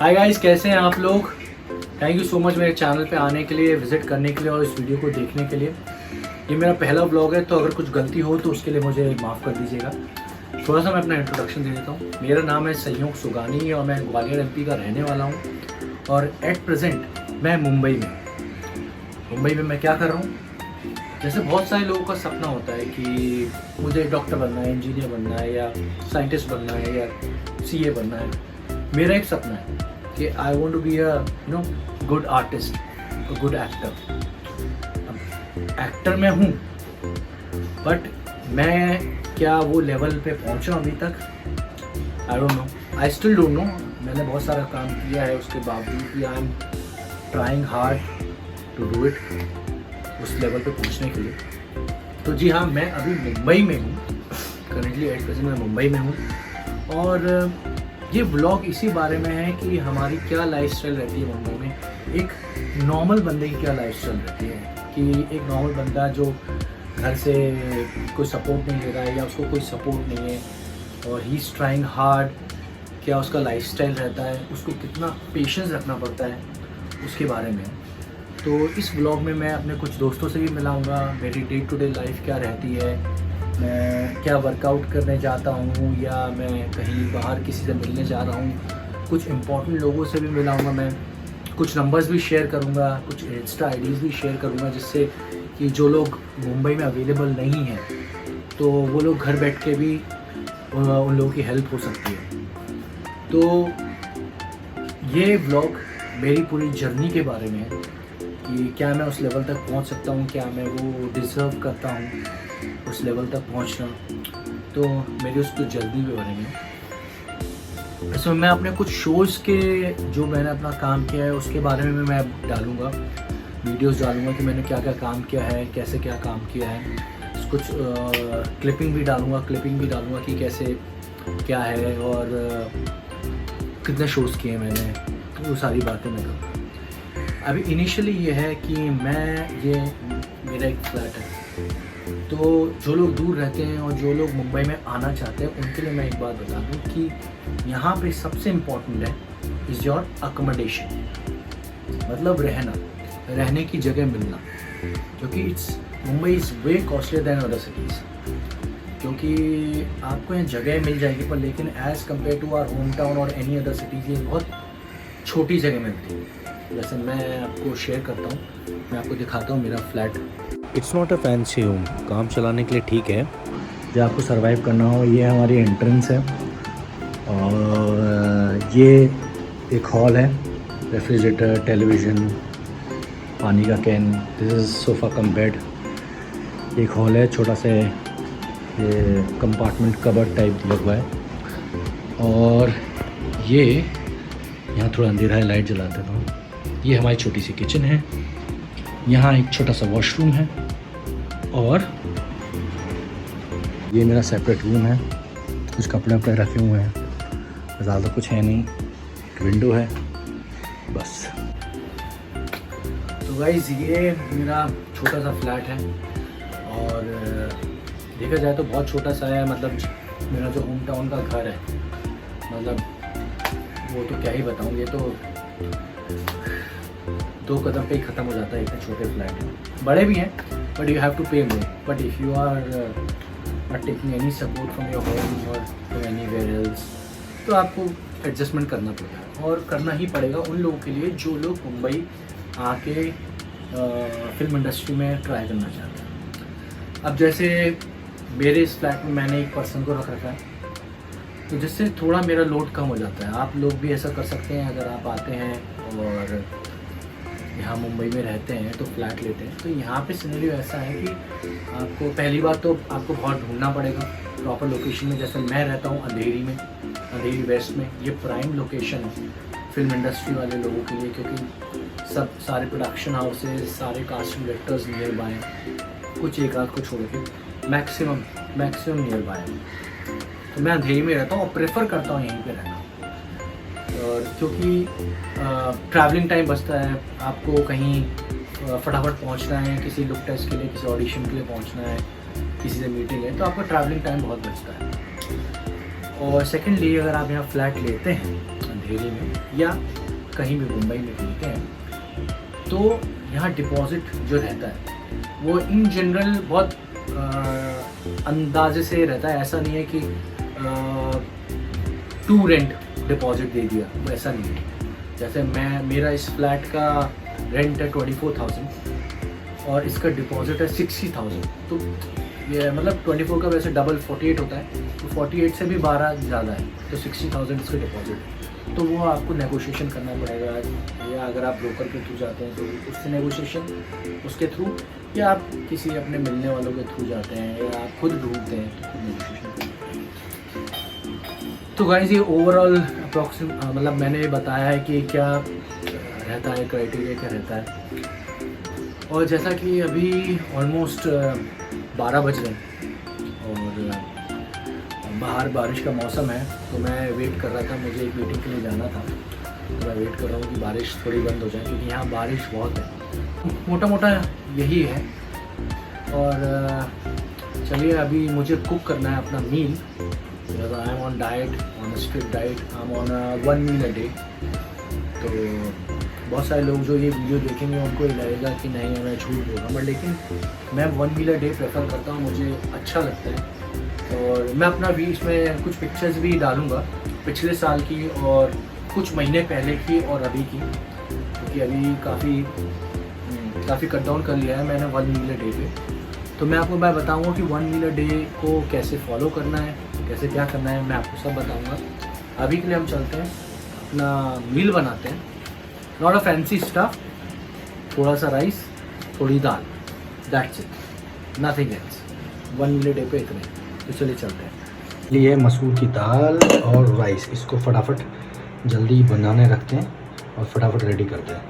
Hi guys, कैसे हैं आप लोग। थैंक यू सो मच मेरे चैनल पे आने के लिए, विज़िट करने के लिए और इस वीडियो को देखने के लिए। ये मेरा पहला व्लॉग है, तो अगर कुछ गलती हो तो उसके लिए मुझे माफ़ कर दीजिएगा। थोड़ा सा मैं अपना इंट्रोडक्शन दे देता हूँ। मेरा नाम है संयोग सुगानी और मैं ग्वालियर एमपी का रहने वाला हूँ। और एट प्रेजेंट मैं मुंबई में मैं क्या कर रहा हूँ। जैसे बहुत सारे लोगों का सपना होता है कि मुझे डॉक्टर बनना है, इंजीनियर बनना है, या साइंटिस्ट बनना है, या सीए बनना है। मेरा एक सपना है कि I want to be a good artist, a good actor. Actor मैं हूँ, बट मैं क्या वो लेवल पे पहुँचा अभी तक, I don't know, I still don't know. मैंने बहुत सारा काम किया है, उसके बावजूद भी I am trying hard to do it, उस लेवल पे पहुंचने के लिए। तो जी हाँ, मैं अभी मुंबई में हूँ। करेंटली एट प्रेजेंट मैं मुंबई में हूँ और ये व्लॉग इसी बारे में है कि हमारी क्या लाइफस्टाइल रहती है मुंबई में। एक नॉर्मल बंदे की क्या लाइफस्टाइल रहती है कि एक नॉर्मल बंदा जो घर से कोई सपोर्ट नहीं ले रहा है या उसको कोई सपोर्ट नहीं है और ही इज़ ट्राइंग हार्ड, क्या उसका लाइफस्टाइल रहता है, उसको कितना पेशेंस रखना पड़ता है, उसके बारे में। तो इस व्लॉग में मैं अपने कुछ दोस्तों से भी मिलाऊंगा, मेरी डे टू डे लाइफ क्या रहती है, मैं क्या वर्कआउट करने जाता हूँ या मैं कहीं बाहर किसी से मिलने जा रहा हूँ, कुछ इम्पोर्टेंट लोगों से भी मिलाऊंगा। मैं कुछ नंबर्स भी शेयर करूँगा, कुछ इंस्टा आईडीज़ भी शेयर करूँगा, जिससे कि जो लोग मुंबई में अवेलेबल नहीं हैं तो वो लोग घर बैठ के भी उन लोगों की हेल्प हो सकती है। तो ये व्लॉग मेरी पूरी जर्नी के बारे में है कि क्या मैं उस लेवल तक पहुंच सकता हूं, क्या मैं वो डिज़र्व करता हूं उस लेवल तक पहुंचना। तो मेरी उसको जर्नी के बारे में इसमें मैं अपने कुछ शोज़ के जो मैंने अपना काम किया है उसके बारे में मैं डालूँगा, वीडियोस डालूँगा कि मैंने क्या क्या काम किया है, कैसे क्या काम किया है। कुछ क्लिपिंग भी डालूँगा कि कैसे क्या है और कितने शोज़ किए मैंने, वो सारी बातें मैं करूँगा। अभी इनिशियली ये है कि ये मेरा एक फ्लैट है, तो जो लोग दूर रहते हैं और जो लोग मुंबई में आना चाहते हैं उनके लिए मैं एक बात बता दूँ कि यहाँ पे सबसे इम्पोर्टेंट है इज़ योर अकोमोडेशन, मतलब रहने की जगह मिलना, क्योंकि Mumbai is way costlier than other cities. क्योंकि आपको यहाँ जगह मिल जाएगी पर लेकिन as compared to our home town और एनी अदर सिटीज़ ये बहुत छोटी जगह मिलती है। जैसे मैं आपको शेयर करता हूँ, मैं आपको दिखाता हूँ मेरा flat. It's not a fancy home, काम चलाने के लिए ठीक है, जब आपको सरवाइव करना हो। ये हमारी एंट्रेंस है और ये एक हॉल है, रेफ्रिजरेटर, टेलीविज़न, पानी का can, this is sofa cum bed. एक हॉल है, छोटा सा ये कंपार्टमेंट कबर्ड टाइप दिया हुआ है। और ये यहाँ थोड़ा अंधेरा है, लाइट जला देता हूँ। ये हमारी छोटी सी किचन है, यहाँ एक छोटा सा वॉशरूम है और ये मेरा सेपरेट रूम है। कुछ कपड़े वपड़े रखे हुए हैं, ज़्यादा कुछ है नहीं, एक विंडो है बस। तो गाइस ये मेरा छोटा सा फ्लैट है और देखा जाए तो बहुत छोटा सा है, मतलब मेरा जो होम टाउन का घर है, मतलब वो तो क्या ही बताऊँ, ये तो 2 कदम पे ही ख़त्म हो जाता है, इतने छोटे फ्लैट हैं। बड़े भी हैं but you have to pay more, but if you are not taking any support from your home और फ्रॉम एनीवेयर एल्स तो आपको एडजस्टमेंट करना पड़ेगा, और करना ही पड़ेगा उन लोगों के लिए जो लोग मुंबई आके फिल्म इंडस्ट्री में ट्राई करना चाहते हैं। अब जैसे मेरे इस फ्लैट में मैंने एक पर्सन को रख रखा है, तो जिससे थोड़ा मेरा लोड कम हो जाता है। आप लोग भी ऐसा कर सकते हैं, अगर आप आते हैं और यहाँ मुंबई में रहते हैं तो फ्लैट लेते हैं, तो यहाँ पे सिनेरियो ऐसा है कि आपको पहली बात तो आपको बहुत ढूंढना पड़ेगा प्रॉपर लोकेशन में। जैसे मैं रहता हूँ अंधेरी वेस्ट में, ये प्राइम लोकेशन है फिल्म इंडस्ट्री वाले लोगों के लिए, क्योंकि सारे प्रोडक्शन हाउसेज, सारे कास्टिंग डायरेक्टर्स नियर बाय हैं, कुछ एक आध को छोड़ के मैक्सिमम नियर बाय हैं। तो मैं अंधेरी में रहता हूँ और प्रेफर करता हूँ यहीं पे रहना, और क्योंकि ट्रैवलिंग टाइम बचता है। आपको कहीं फटाफट पहुँचना है, किसी लुक टेस्ट के लिए, किसी ऑडिशन के लिए पहुँचना है, किसी से मीटिंग है, तो आपका ट्रैवलिंग टाइम बहुत बचता है। और सेकेंडली अगर आप यहाँ फ्लैट लेते हैं अंधेरे में या कहीं भी मुंबई में घूमते हैं तो यहाँ डिपॉजिट जो रहता है वो इन जनरल बहुत अंदाजे से रहता है। ऐसा नहीं है कि टू रेंट डिपॉजिट दे दिया, वैसा नहीं है। जैसे मेरा इस फ्लैट का रेंट है 24,000 और इसका डिपॉजिट है 60,000। तो ये मतलब 24 का वैसे डबल 48 होता है, तो 48 से भी 12 ज़्यादा है, तो 60,000 इसका डिपॉजिट है। तो वो आपको नेगोशिएशन करना पड़ेगा, या अगर आप ब्रोकर के थ्रू जाते हैं तो उससे नेगोशिएशन उसके थ्रू, या आप किसी अपने मिलने वालों के थ्रू जाते हैं, या आप खुद ढूंढते हैं तो खुद नेगोशिएशन करते हैं। तो गाइस ये ओवरऑल अप्रॉक्सीमेट मतलब मैंने बताया है कि क्या रहता है, क्राइटेरिया क्या रहता है। और जैसा कि अभी ऑलमोस्ट 12 बज रहे हैं और बाहर बारिश का मौसम है, तो मैं वेट कर रहा था, मुझे एक मीटिंग के लिए जाना था, तो मैं वेट कर रहा हूँ कि बारिश थोड़ी बंद हो जाए, क्योंकि यहाँ बारिश बहुत है। मोटा मोटा यही है। और चलिए अभी मुझे कुक करना है अपना meal. I am on diet, on strict diet, I am on 1 meal a day. तो बहुत सारे लोग जो ये वीडियो देखेंगे उनको ये लगेगा कि नहीं मैं झूठ बोल रहा हूँ, बट लेकिन मैं 1 मील अ डे प्रेफर करता हूँ, मुझे अच्छा लगता है। और मैं अपना भी इसमें कुछ पिक्चर्स भी डालूँगा पिछले साल की और कुछ महीने पहले की और अभी की, क्योंकि अभी काफ़ी कट डाउन कर लिया है मैंने 1 मील अ डे पे। तो मैं आपको बताऊँगा कि 1 मील अ डे को कैसे फॉलो करना है, कैसे क्या करना है, मैं आपको सब बताऊँगा। अभी के लिए हम चलते हैं, अपना मील बनाते हैं। नॉट अ फैंसी स्टफ, थोड़ा सा राइस, थोड़ी दाल, that's it, nothing else. 1 meal a day पे इतने। तो चलिए चलते हैं। ये मसूर की दाल और राइस, इसको फटाफट जल्दी बनाने रखते हैं और फटाफट रेडी करते हैं।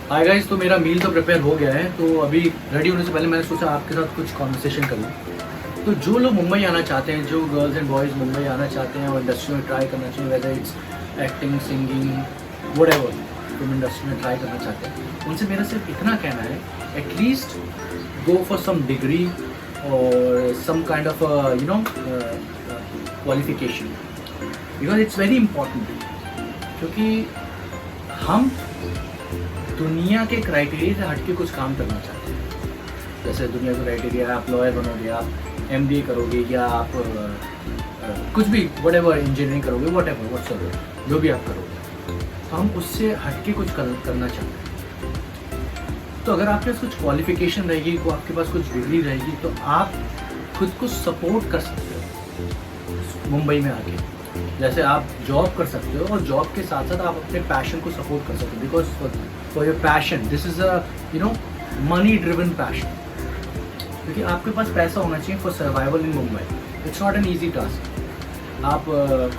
हाय गाइस, तो मेरा मील तो प्रिपेयर हो गया है। तो अभी रेडी होने से पहले मैंने सोचा आपके साथ कुछ कॉन्वर्सेशन कर लूँ। तो जो लोग मुंबई आना चाहते हैं, जो गर्ल्स एंड बॉयज़ मुंबई आना चाहते हैं और इंडस्ट्री में ट्राई करना चाहिए, whether it's acting, singing, whatever, film industry में ट्राई करना चाहते हैं, उनसे मेरा सिर्फ इतना कहना है, at least go for some degree और some kind of qualification, because it's very important. क्योंकि हम दुनिया के क्राइटेरिया से हट के कुछ काम करना चाहते हैं। जैसे दुनिया का क्राइटेरिया है आप लॉयर बनोगे, आप MBA करोगे, या आप कुछ भी व्हाटएवर इंजीनियरिंग करोगे, व्हाटएवर व्हाटसएवर जो भी आप करोगे, तो हम उससे हट के कुछ करना चाहते हैं। तो अगर आपके पास कुछ क्वालिफिकेशन रहेगी, को आपके पास कुछ डिग्री रहेगी, तो आप खुद को सपोर्ट कर सकते हो मुंबई में आके। जैसे आप जॉब कर सकते हो और जॉब के साथ साथ आप अपने पैशन को सपोर्ट कर सकते हो, because for your passion this is a money driven passion. क्योंकि आपके पास पैसा होना चाहिए for survival in Mumbai. It's not an easy task. आप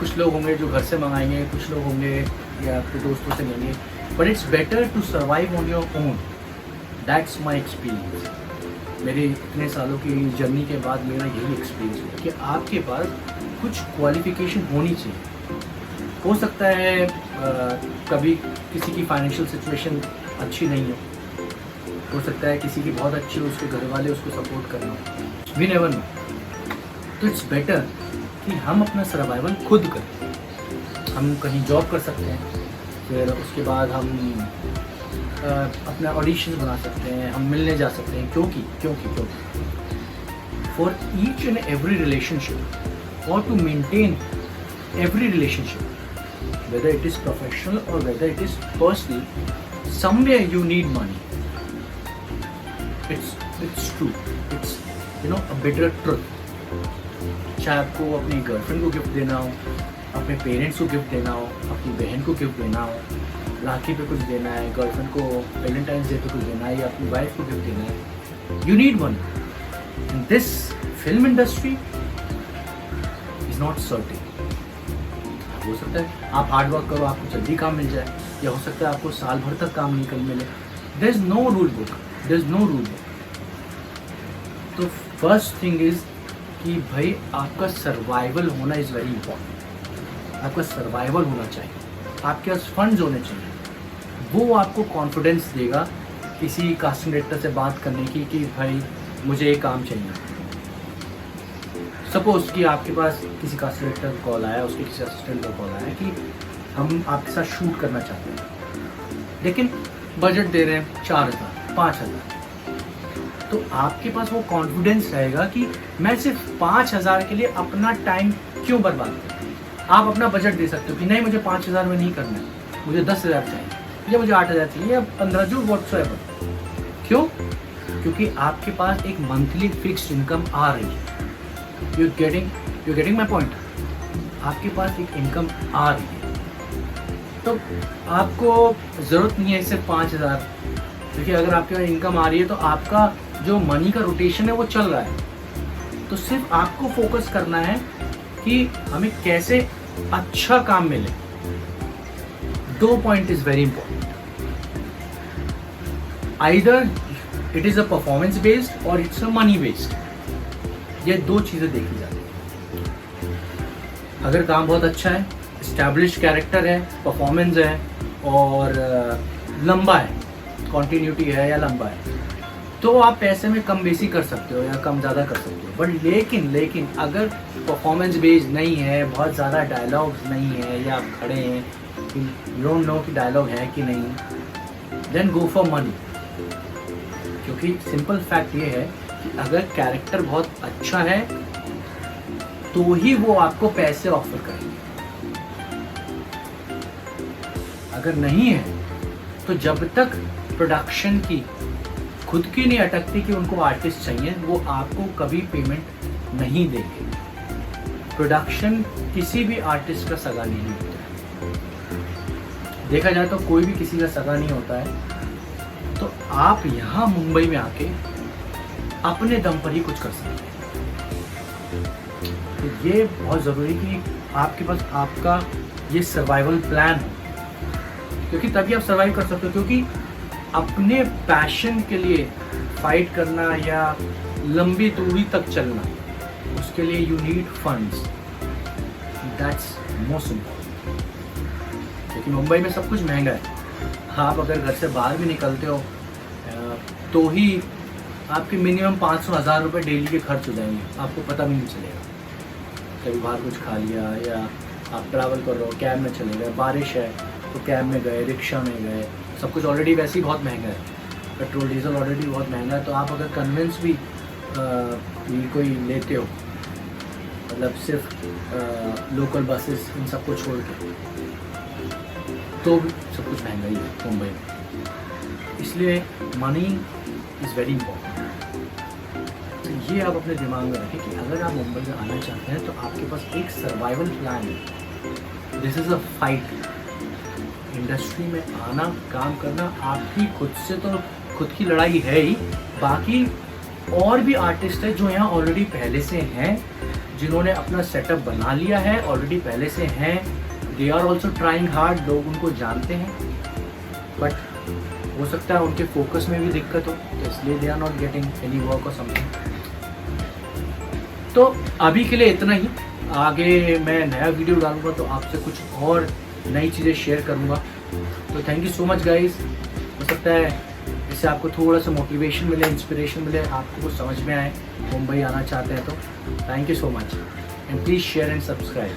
कुछ लोग होंगे जो घर से मंगाएंगे, कुछ लोग होंगे या आपके दोस्तों से लेंगे, but it's better to survive on your own. That's my experience. मेरे इतने सालों की जर्नी के बाद मेरा यही एक्सपीरियंस है कि आपके पास कुछ क्वालिफिकेशन होनी चाहिए। हो सकता है कभी किसी की फाइनेंशियल सिचुएशन अच्छी नहीं हो सकता है किसी की बहुत अच्छी हो, उसके घर वाले उसको सपोर्ट करना हो, वी नेवर नो। तो इट्स बेटर कि हम अपना सर्वाइवल खुद करें। हम कहीं जॉब कर सकते हैं, फिर उसके बाद हम अपना ऑडिशन बना सकते हैं, हम मिलने जा सकते हैं। क्योंकि for each and every relationship or to maintain every relationship, whether it is professional or whether it is personal, somewhere you need money. It's true. It's a bitter truth. चाहे आपको अपनी गर्लफ्रेंड को गिफ्ट देना हो, अपने parents को gift देना हो, अपनी बहन को गिफ्ट देना हो, राखी पे कुछ देना है, गर्लफ्रेंड को वैलेंटाइंस डे पे कुछ देना है, या अपनी वाइफ को गिफ्ट देना है, you need money. In this film industry not certain. हो सकता है आप हार्ड वर्क करो, आपको जल्दी काम मिल जाए, या हो सकता है आपको साल भर तक काम नहीं मिले। There is no rule book. तो फर्स्ट थिंग इज कि भाई आपका सर्वाइवल होना इज़ वेरी इंपॉर्टेंट। आपका सर्वाइवल होना चाहिए, आपके पास फंड्स होने चाहिए। वो आपको कॉन्फिडेंस देगा किसी कास्टिंग डायरेक्टर से बात करने की कि भाई मुझे ये काम चाहिए। सपोज कि आपके पास किसी कास्टिंग डायरेक्टर का कॉल आया, उसके किसी असिस्टेंट का कॉल आया कि हम आपके साथ शूट करना चाहते हैं, लेकिन बजट दे रहे हैं 4,000 5,000, तो आपके पास वो कॉन्फिडेंस रहेगा कि मैं सिर्फ 5,000 के लिए अपना टाइम क्यों बर्बाद करूँ। आप अपना बजट दे सकते हो कि नहीं मुझे 5,000 में नहीं करना है, मुझे 10,000 चाहिए या मुझे 8,000 चाहिए या 15 जो व्हाट्सएवर। क्यों? क्योंकि आपके पास एक मंथली फिक्स्ड इनकम आ रही है। You getting my point. आपके पास एक इनकम आ रही है, तो आपको ज़रूरत नहीं है सिर्फ 5,000, क्योंकि अगर आपके पास इनकम आ रही है तो आपका जो मनी का रोटेशन है वो चल रहा है। तो सिर्फ आपको फोकस करना है कि हमें कैसे अच्छा काम मिले। 2 point is very important, either it is a performance based और इट्स अ मनी बेस्ड। ये 2 चीजें देखी जाती है। अगर काम बहुत अच्छा है, एस्टैब्लिश कैरेक्टर है, परफॉर्मेंस है और लंबा है, कॉन्टिन्यूटी है या लंबा है, तो आप पैसे में कम बेसी कर सकते हो या कम ज़्यादा कर सकते हो। बट लेकिन अगर परफॉर्मेंस बेस्ड नहीं है, बहुत ज़्यादा डायलॉग्स नहीं है, या आप खड़े हैं कि यू डोंट नो कि डायलॉग है कि नहीं, देन गो फॉर मनी। क्योंकि सिंपल फैक्ट ये है कि अगर कैरेक्टर बहुत अच्छा है तो ही वो आपको पैसे ऑफर करेंगे, अगर नहीं है तो जब तक प्रोडक्शन की खुद की नहीं अटकती कि उनको आर्टिस्ट चाहिए, वो आपको कभी पेमेंट नहीं देंगे। प्रोडक्शन किसी भी आर्टिस्ट का सगा नहीं होता। देखा जाए तो कोई भी किसी का सगा नहीं होता है। तो आप यहाँ मुंबई में आके अपने दम पर ही कुछ कर सकते हैं। तो ये बहुत ज़रूरी कि आपके पास आपका ये सर्वाइवल प्लान हो, क्योंकि तभी आप सर्वाइव कर सकते हो। क्योंकि अपने पैशन के लिए फाइट करना या लंबी दूरी तक चलना, उसके लिए you need funds, that's most important. क्योंकि मुंबई में सब कुछ महंगा है। आप अगर घर से बाहर भी निकलते हो तो ही आपके मिनिमम 500-1000 रुपये डेली के खर्च हो जाएंगे, आपको पता भी नहीं चलेगा। कभी बाहर कुछ खा लिया, या आप ट्रैवल कर रहे हो, कैब में चले गए, बारिश है तो कैब में गए, रिक्शा में गए, सब कुछ ऑलरेडी वैसे ही बहुत महंगा है, पेट्रोल डीजल ऑलरेडी बहुत महंगा है। तो आप अगर कन्वेंस भी कोई लेते हो, मतलब सिर्फ लोकल बसेस इन सबको छोड़ के, तो भी सब कुछ महंगा ही है मुंबई में। इसलिए मनी इज़ वेरी इंपॉर्टेंट। ये आप अपने दिमाग में रखें कि अगर आप मुंबई में आना चाहते हैं तो आपके पास एक सर्वाइवल प्लान है। This is a fight. Industry में आना, काम करना आपकी खुद से तो खुद की लड़ाई है ही, बाकी और भी आर्टिस्ट है जो यहाँ ऑलरेडी पहले से हैं, जिन्होंने अपना सेटअप बना लिया है, ऑलरेडी पहले से हैं। They are also trying hard, लोग उनको जानते हैं, बट हो सकता है उनके फोकस में भी दिक्कत हो, तो इसलिए they are not getting any work और समथिंग। तो अभी के लिए इतना ही। आगे मैं नया वीडियो डालूंगा तो आपसे कुछ और नई चीज़ें शेयर करूंगा। तो thank you so much guys. हो सकता है इससे आपको थोड़ा सा मोटिवेशन मिले, इंस्पिरेशन मिले, आपको कुछ समझ में आए, मुंबई आना चाहते हैं तो। Thank you so much and please share and subscribe.